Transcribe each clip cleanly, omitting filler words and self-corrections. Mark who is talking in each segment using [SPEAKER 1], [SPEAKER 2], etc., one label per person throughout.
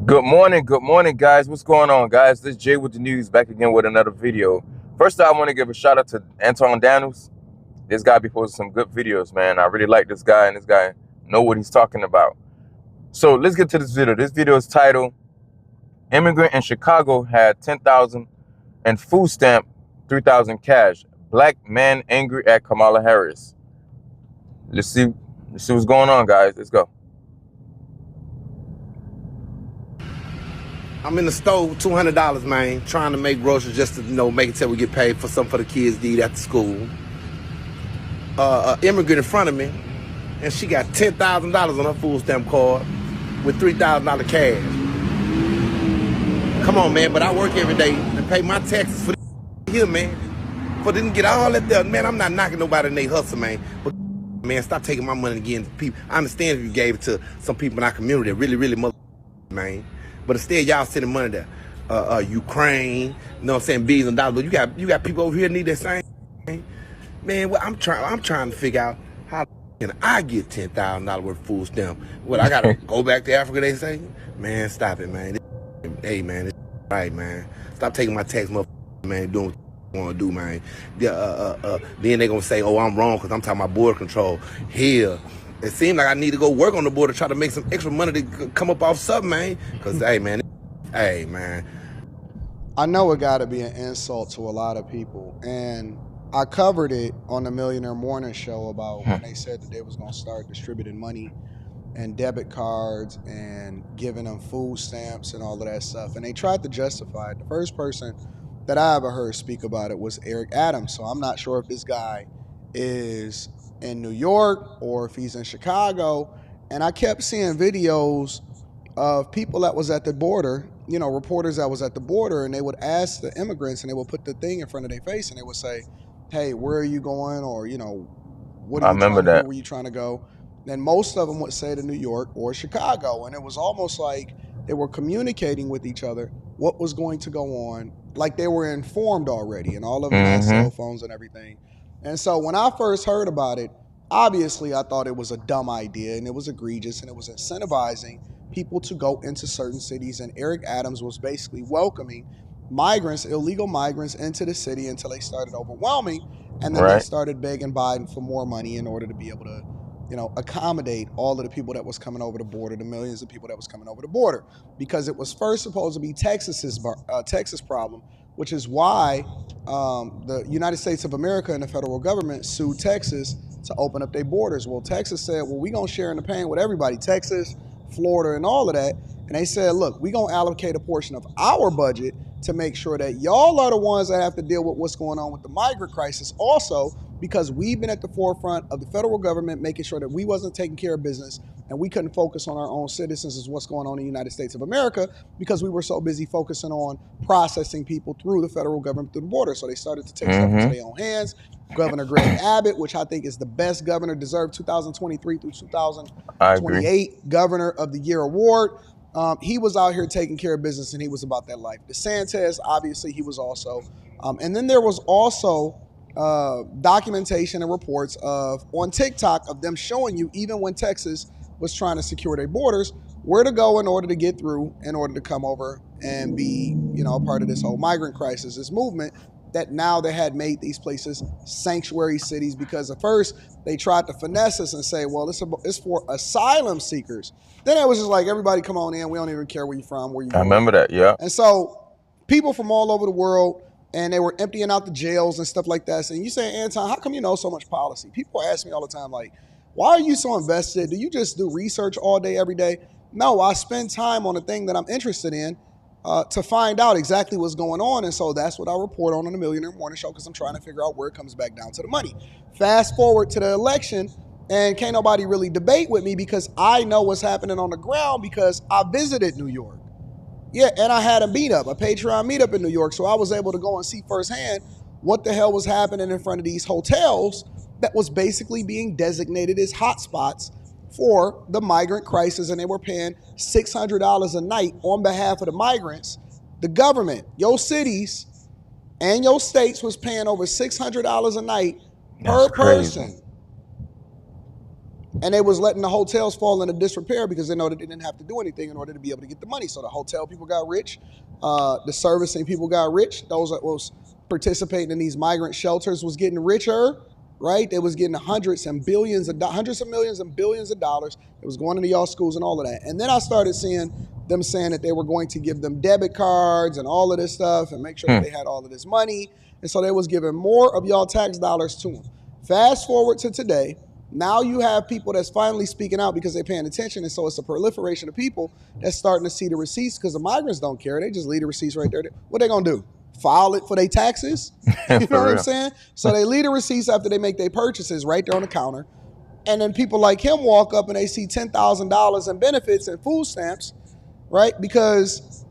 [SPEAKER 1] Good morning, guys. What's going on, guys? This is Jay with the news, back again with another video. First, I want to give a shout out to Anton Daniels. This guy be posting some good videos, man. I really like this guy, and this guy know what he's talking about. So let's get to this video. This video is titled, "Immigrant in Chicago had 10,000 and food stamp 3,000 cash. Black man angry at Kamala Harris." Let's see what's going on, guys. Let's go.
[SPEAKER 2] I'm in the store, $200, man, trying to make groceries just to, make it till we get paid for something for the kids to eat after school. Immigrant in front of me, and she got $10,000 on her food stamp card with $3,000 cash. Come on, man, but I work every day to pay my taxes for here, man. For didn't get all that there. Man, I'm not knocking nobody in their hustle, man. But, man, stop taking my money again to people. I understand if you gave it to some people in our community that really man. But instead, y'all sending money to Ukraine, billions of dollars. But you got people over here that need that same. Man, well, I'm trying to figure out how can I get $10,000 worth of food stamp. What, I gotta go back to Africa? They say, man, stop it, man. Hey, man, it's right, man. Stop taking my tax, man. Doing what you want to do, man. Then they gonna say, oh, I'm wrong because I'm talking about border control. Here. It seems like I need to go work on the border, try to make some extra money to come up off something, man. Because, hey, man.
[SPEAKER 3] I know it got to be an insult to a lot of people. And I covered it on the Millionaire Morning Show about when they said that they was going to start distributing money and debit cards and giving them food stamps and all of that stuff. And they tried to justify it. The first person that I ever heard speak about it was Eric Adams. So I'm not sure if this guy is in New York or if he's in Chicago. And I kept seeing videos of people that was at the border, reporters that was at the border, and they would ask the immigrants and they would put the thing in front of their face and they would say, hey, where are you going? Or, what are you trying to do? Where you trying to go? And most of them would say to New York or Chicago. And it was almost like they were communicating with each other what was going to go on, like they were informed already, and all of them had cell phones and everything. And so when I first heard about it, obviously I thought it was a dumb idea and it was egregious and it was incentivizing people to go into certain cities. And Eric Adams was basically welcoming migrants, illegal migrants, into the city until they started overwhelming. And then they started begging Biden for more money in order to be able to, accommodate all of the people that was coming over the border, the millions of people that was coming over the border. Because it was first supposed to be Texas problem, which is why the United States of America and the federal government sued Texas to open up their borders. Well, Texas said, well, we're going to share in the pain with everybody, Texas, Florida, and all of that. And they said, look, we're going to allocate a portion of our budget to make sure that y'all are the ones that have to deal with what's going on with the migrant crisis also, because we've been at the forefront of the federal government making sure that we wasn't taking care of business and we couldn't focus on our own citizens as what's going on in the United States of America because we were so busy focusing on processing people through the federal government through the border. So they started to take stuff into their own hands. Governor Greg Abbott, which I think is the best governor, deserved 2023 through 2028 Governor of the Year award. He was out here taking care of business and he was about that life. DeSantis, obviously, he was also. And then there was also documentation and reports on TikTok of them showing you, even when Texas was trying to secure their borders, where to go in order to get through, in order to come over and be, a part of this whole migrant crisis, this movement that now they had made these places sanctuary cities. Because at first they tried to finesse us and say, well, it's for asylum seekers. Then it was just like, everybody come on in. We don't even care where you're from, where you're going.
[SPEAKER 1] I remember that, yeah.
[SPEAKER 3] And so people from all over the world, and they were emptying out the jails and stuff like that. And you say, Anton, how come you know so much policy? People ask me all the time, like, why are you so invested? Do you just do research all day, every day? No, I spend time on the thing that I'm interested in to find out exactly what's going on. And so that's what I report on the Millionaire Morning Show, because I'm trying to figure out where it comes back down to the money. Fast forward to the election, and can't nobody really debate with me because I know what's happening on the ground because I visited New York. Yeah, and I had a meetup, a Patreon meetup in New York, so I was able to go and see firsthand what the hell was happening in front of these hotels that was basically being designated as hotspots for the migrant crisis, and they were paying $600 a night on behalf of the migrants. The government, your cities and your states was paying over $600 a night per person And they was letting the hotels fall into disrepair because they know that they didn't have to do anything in order to be able to get the money. So the hotel people got rich, the servicing people got rich. Those that was participating in these migrant shelters was getting richer, right? They was getting hundreds of millions and billions of dollars. It was going into y'all schools and all of that. And then I started seeing them saying that they were going to give them debit cards and all of this stuff and make sure that they had all of this money. And so they was giving more of y'all tax dollars to them. Fast forward to today. Now you have people that's finally speaking out because they're paying attention, and so it's a proliferation of people that's starting to see the receipts because the migrants don't care. They just leave the receipts right there. What they gonna do? File it for their taxes? You know what I'm saying? So they leave the receipts after they make their purchases right there on the counter, and then people like him walk up and they see $10,000 in benefits and food stamps, right? Because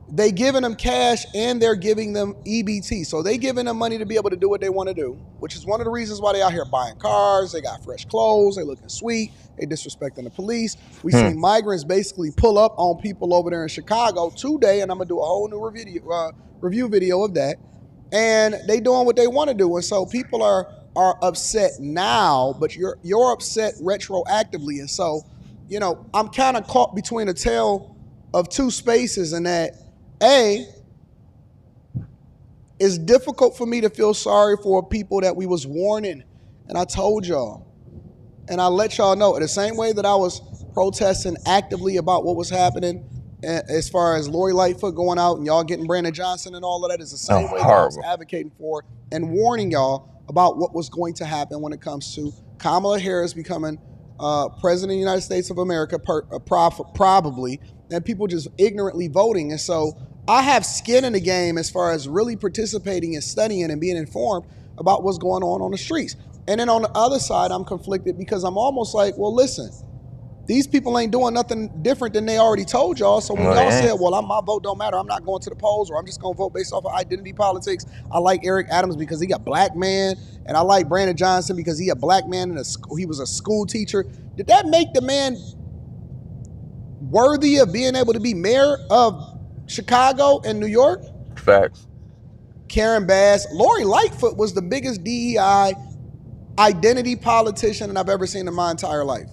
[SPEAKER 3] they giving them cash and they're giving them EBT. So they giving them money to be able to do what they want to do, which is one of the reasons why they out here buying cars. They got fresh clothes. They looking sweet. They disrespecting the police. We seen migrants basically pull up on people over there in Chicago today, and I'm going to do a whole new review video of that. And they doing what they want to do. And so people are upset now, but you're upset retroactively. And so, you know, I'm kind of caught between a tail of two spaces in that, it's difficult for me to feel sorry for people that we was warning. And I told y'all, and I let y'all know, the same way that I was protesting actively about what was happening as far as Lori Lightfoot going out and y'all getting Brandon Johnson and all of that, is the same way that I was advocating for and warning y'all about what was going to happen when it comes to Kamala Harris becoming President of the United States of America, probably, and people just ignorantly voting. And so I have skin in the game as far as really participating and studying and being informed about what's going on the streets. And then on the other side, I'm conflicted because I'm almost like, well, listen, these people ain't doing nothing different than they already told y'all. So when y'all said, well, my vote don't matter, I'm not going to the polls, or I'm just going to vote based off of identity politics. I like Eric Adams because he a black man, and I like Brandon Johnson because he a black man and he was a school teacher. Did that make the man worthy of being able to be mayor of Chicago and New York?
[SPEAKER 1] Facts.
[SPEAKER 3] Karen Bass. Lori Lightfoot was the biggest DEI identity politician that I've ever seen in my entire life.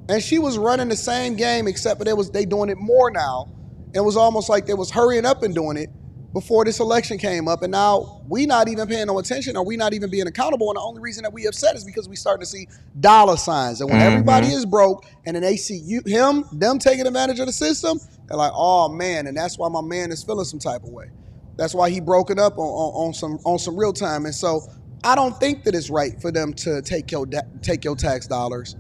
[SPEAKER 3] And she was running the same game, except that they doing it more now. It was almost like they was hurrying up and doing it before this election came up. And now we not even paying no attention, or we not even being accountable. And the only reason that we upset is because we starting to see dollar signs. And when everybody is broke and then they see them taking advantage of the system, they're like, oh man. And that's why my man is feeling some type of way. That's why he broken up on some real time. And so I don't think that it's right for them to take your tax dollars,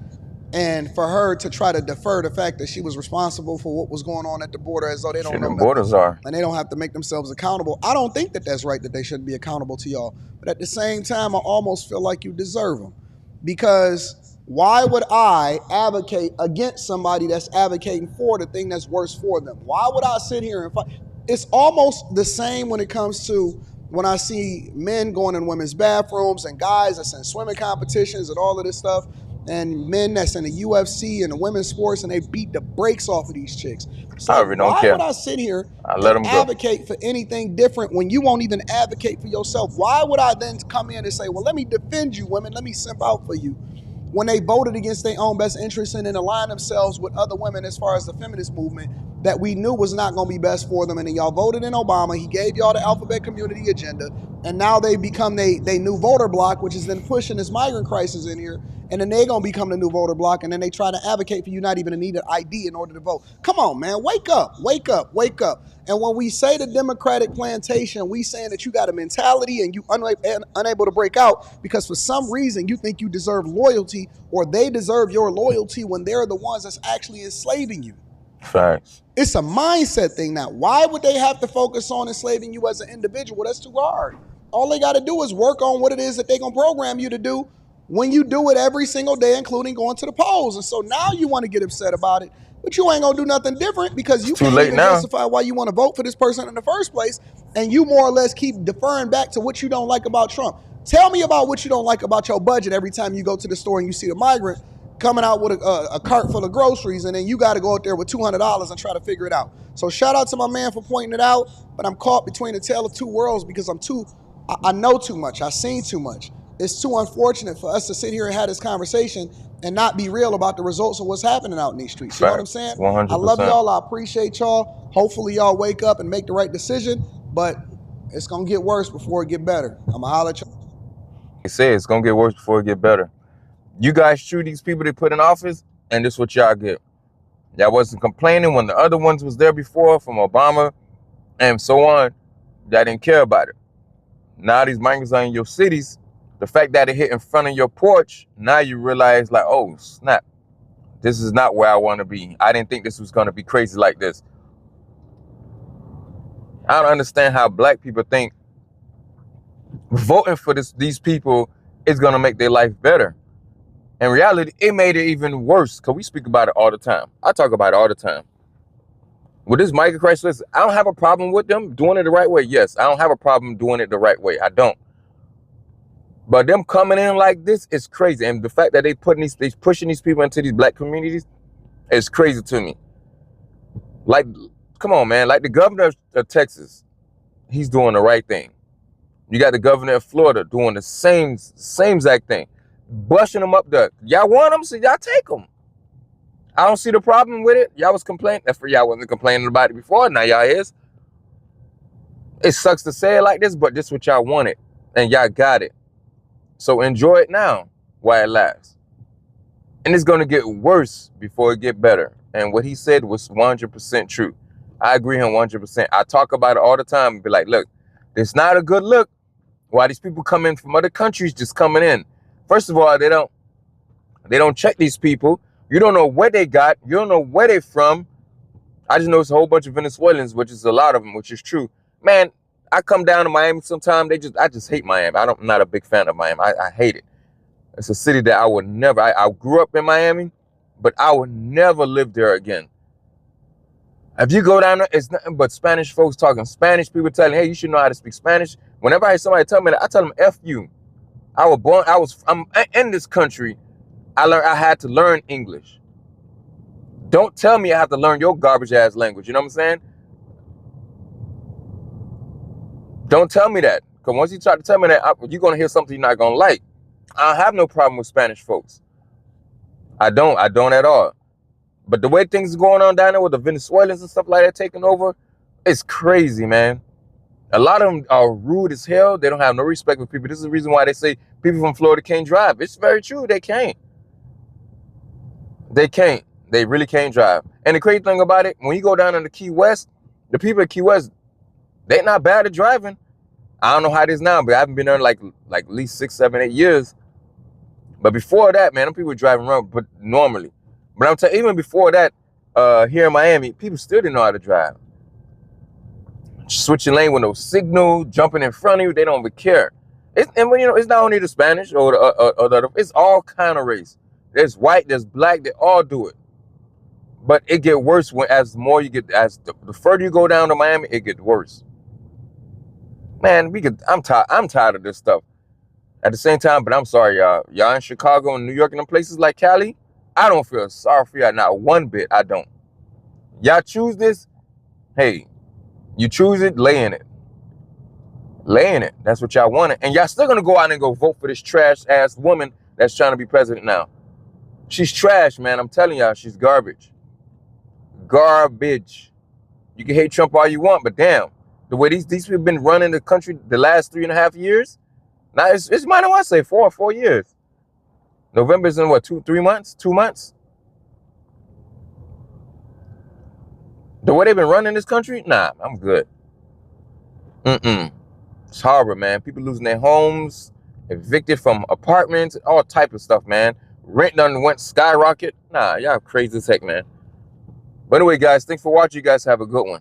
[SPEAKER 3] and for her to try to defer the fact that she was responsible for what was going on at the border as though they don't know nothing,
[SPEAKER 1] borders are,
[SPEAKER 3] and they don't have to make themselves accountable. I don't think that that's right, that they shouldn't be accountable to y'all. But at the same time, I almost feel like you deserve them, because why would I advocate against somebody that's advocating for the thing that's worse for them? Why would I sit here and fight? It's almost the same when it comes to when I see men going in women's bathrooms and guys that's in swimming competitions and all of this stuff, and men that's in the UFC and the women's sports, and they beat the brakes off of these chicks. So
[SPEAKER 1] I really don't care.
[SPEAKER 3] Why would I sit here
[SPEAKER 1] and
[SPEAKER 3] advocate for anything different when you won't even advocate for yourself? Why would I then come in and say, well, let me defend you, women, let me simp out for you, when they voted against their own best interests and then align themselves with other women as far as the feminist movement that we knew was not going to be best for them? And then y'all voted in Obama. He gave y'all the alphabet community agenda. And now they become they new voter block, which is then pushing this migrant crisis in here. And then they're going to become the new voter block. And then they try to advocate for you not even to need an ID in order to vote. Come on, man. Wake up, wake up, wake up. And when we say the Democratic plantation, we saying that you got a mentality and you unable to break out because for some reason you think you deserve loyalty, or they deserve your loyalty when they're the ones that's actually enslaving you.
[SPEAKER 1] Facts.
[SPEAKER 3] It's a mindset thing now. Why would they have to focus on enslaving you as an individual? That's too hard. All they got to do is work on what it is that they're going to program you to do when you do it every single day, including going to the polls. And so now you want to get upset about it, but you ain't going to do nothing different because you can't even justify why you want to vote for this person in the first place. And you more or less keep deferring back to what you don't like about Trump. Tell me about what you don't like about your budget every time you go to the store and you see the migrant coming out with a cart full of groceries, and then you got to go out there with $200 and try to figure it out. So shout out to my man for pointing it out, but I'm caught between the tale of two worlds because I know too much. I've seen too much. It's too unfortunate for us to sit here and have this conversation and not be real about the results of what's happening out in these streets. You know what I'm saying?
[SPEAKER 1] 100%.
[SPEAKER 3] I love y'all. I appreciate y'all. Hopefully y'all wake up and make the right decision, but it's going to get worse before it get better. I'm going to holler at y'all.
[SPEAKER 1] They say it's going to get worse before it get better. You guys choose these people they put in office, and this is what y'all get. Y'all wasn't complaining when the other ones was there before, from Obama and so on. Y'all didn't care about it. Now these migrants are in your cities. The fact that it hit in front of your porch, now you realize, like, oh, snap. This is not where I want to be. I didn't think this was going to be crazy like this. I don't understand how black people think voting for these people is going to make their life better. In reality, it made it even worse, because we speak about it all the time. I talk about it all the time. With this migrant crisis, listen, I don't have a problem with them doing it the right way. Yes, I don't have a problem doing it the right way. I don't. But them coming in like this is crazy. And the fact that they pushing these people into these black communities is crazy to me. Like, come on, man. Like the governor of Texas, he's doing the right thing. You got the governor of Florida doing the same exact thing. Bushing them up there. Y'all want them, so y'all take them. I don't see the problem with it. Y'all was complaining. That's for y'all wasn't complaining about it before. Now y'all is. It sucks to say it like this, but this is what y'all wanted. And y'all got it. So enjoy it now while it lasts. And it's going to get worse before it get better. And what he said was 100% true. I agree with him 100%. I talk about it all the time and be like, look, it's not a good look why these people come in from other countries just coming in. First of all, they don't check these people. You don't know where they got. You don't know where they're from. I just know it's a whole bunch of Venezuelans, which is a lot of them, which is true. Man, I come down to Miami sometimes. I just hate Miami. I'm not a big fan of Miami. I hate it. It's a city that I would never. I grew up in Miami, but I would never live there again. If you go down there, it's nothing but Spanish folks talking Spanish. People telling, hey, you should know how to speak Spanish. Whenever I hear somebody tell me that, I tell them, F you. I'm in this country. I had to learn English. Don't tell me I have to learn your garbage ass language. You know what I'm saying? Don't tell me that. Because once you try to tell me that, you're going to hear something you're not going to like. I have no problem with Spanish folks. I don't at all. But the way things are going on down there with the Venezuelans and stuff like that taking over, it's crazy, man. A lot of them are rude as hell. They don't have no respect for people. This is the reason why they say people from Florida can't drive. It's very true. They can't. They can't. They really can't drive. And the crazy thing about it, when you go down in the Key West, the people at Key West, they're not bad at driving. I don't know how it is now, but I haven't been there in like at least 6, 7, 8 years. But before that, man, them people were driving around, but normally. But I'm telling you, even before that, here in Miami, people still didn't know how to drive. Switching lane with no signal, jumping in front of you, they don't even care. And when, you know, it's not only the Spanish or the it's all kind of race. There's white, there's black, they all do it. But it get worse as the further you go down to Miami, it gets worse. Man, I'm tired of this stuff. At the same time, but I'm sorry, y'all. Y'all in Chicago and New York and them places like Cali, I don't feel sorry for y'all, not one bit. I don't. Y'all choose this, hey, you choose it, lay in it. Lay in it. That's what y'all wanted. And y'all still gonna go out and go vote for this trash ass woman that's trying to be president now. She's trash, man. I'm telling y'all, she's garbage. Garbage. You can hate Trump all you want, but damn, the way these people been running the country the last 3.5 years, now it's might want to say 4 years. November's in what, 2 months? 2 months? The way they've been running this country, nah, I'm good. It's horrible, man. People losing their homes, evicted from apartments, all type of stuff, man. Rent done went skyrocket. Nah, y'all crazy as heck, man. But anyway, guys, thanks for watching. You guys have a good one.